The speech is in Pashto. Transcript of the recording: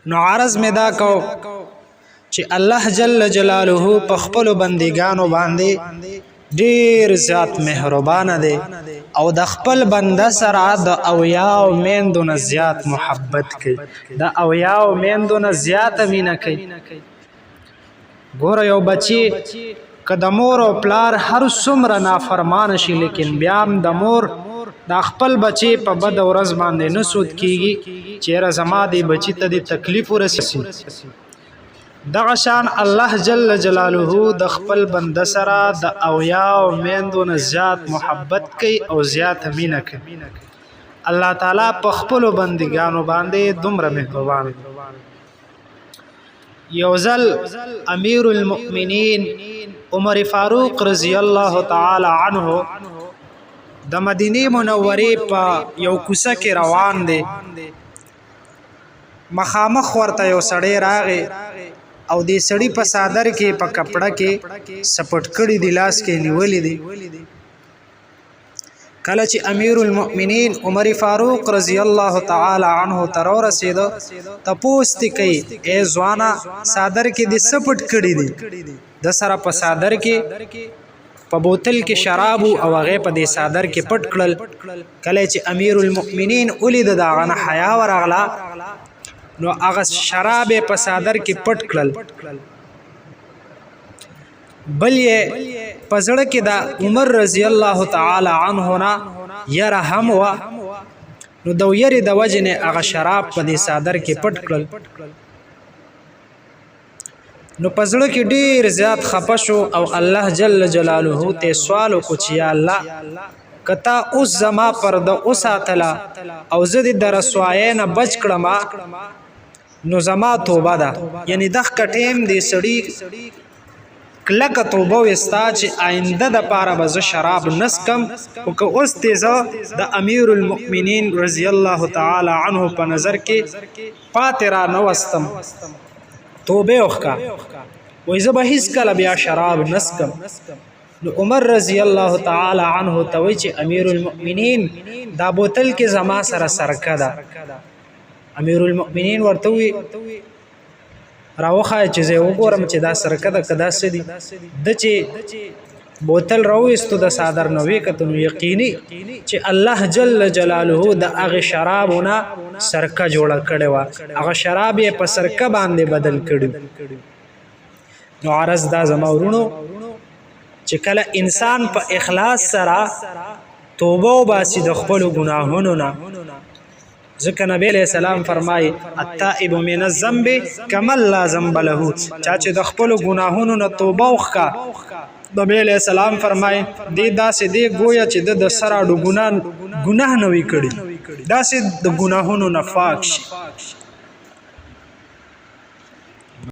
نو عرض می دا کو چې الله جل جلاله په خپل بندګانو باندې ډیر زیات مهربان دی او د خپل بنده سره د اویاو میندو نه زیات محبت کوي، د اویاو میندو نه زیات مینه کوي. ګوره یو بچی که د مور او پلار هر څومره نافرمان شي لیکن بیا هم د مور د خپل بچی په بد ورځ باندې نه سود کیږي چیرې زما دی بچی ته د تکلیف ورسي. دغه شان الله جل جلاله د خپل بنده سره د اویاو میندو نه زیات محبت کوي او زیات مینه کوي. الله تعالی په خپل بندګانو باندې دومره مهربان دی. یو ځل امیر المؤمنین عمر فاروق رضی الله تعالی عنه د مدینه منورې په یو کوڅه کې روان دی. مخامخ ورته یو سړی راغی او دې سړی په صادر کې په کپڑا کې سپټ کړي دی، لاس کې نیولې دی. کله چې امیر المؤمنین عمر فاروق رضی الله تعالی عنه تر ورسېدو تپوس تی کوي ای ځوانا صادر کې د سپټ کړي دي. د سره په صادر کې په بوتل کې شراب او هغه په دې صادر کې پټ کړل. کله چې امیر المؤمنین ولید دغه نه حیا ورغله نو هغه شراب په صادر کې پټ کړل. بل یې پزړه کې د عمر رضی الله تعالی عنه نه یره هم وا نو د یری د وجنه هغه شراب په دې صادر کې پټ کړل. نو پزړه کې ډیر زیات خپه شو او الله جل جلاله ته سوال وکړ چې یا الله کتا اوس زما پر د اوساتلا او زه د رسوای نه بچ کړم نو زما توبه ده. یعنی دغه ټیم دی سړی کلکه توبه وستا چې آینده د پاره به زه شراب نسکم او که اوس تیزه د امیر المؤمنین رضی الله تعالی عنه په نظر کې پاتې را نه وستم توبه وکړه وای زه به هیڅ کله بیا شراب نسکم. نو عمر رضی الله تعالی عنه ته وای چې امیر المؤمنین دا بوتل کې زما سره سرکه ده. امیر المؤمنین ورته وی راوخه چې زه وګورم چې دا سرکه ده کدا سدي د چې بوتل راوېستو د صادر نو وکتو یقیني چې الله جل جلاله د هغه شرابونه سرکه جوړه کړي وا، هغه شراب یې په سرکه باندې بدل کړي. نو عرض دا زما ورونو چې کله انسان په اخلاص سره توبه وباسي د خپل ګناهونو نه، ځکه نبی علیہ السلام فرمای التائب من الذنب کمن لا ذنب له، چا چې د خپل ګناهونو نه توبه وکړه نبی علیہ السلام فرمای دې داسې دی گویا چې د سره ګناه نه وی کړي، داسې د ګناهونو نه پاک شي.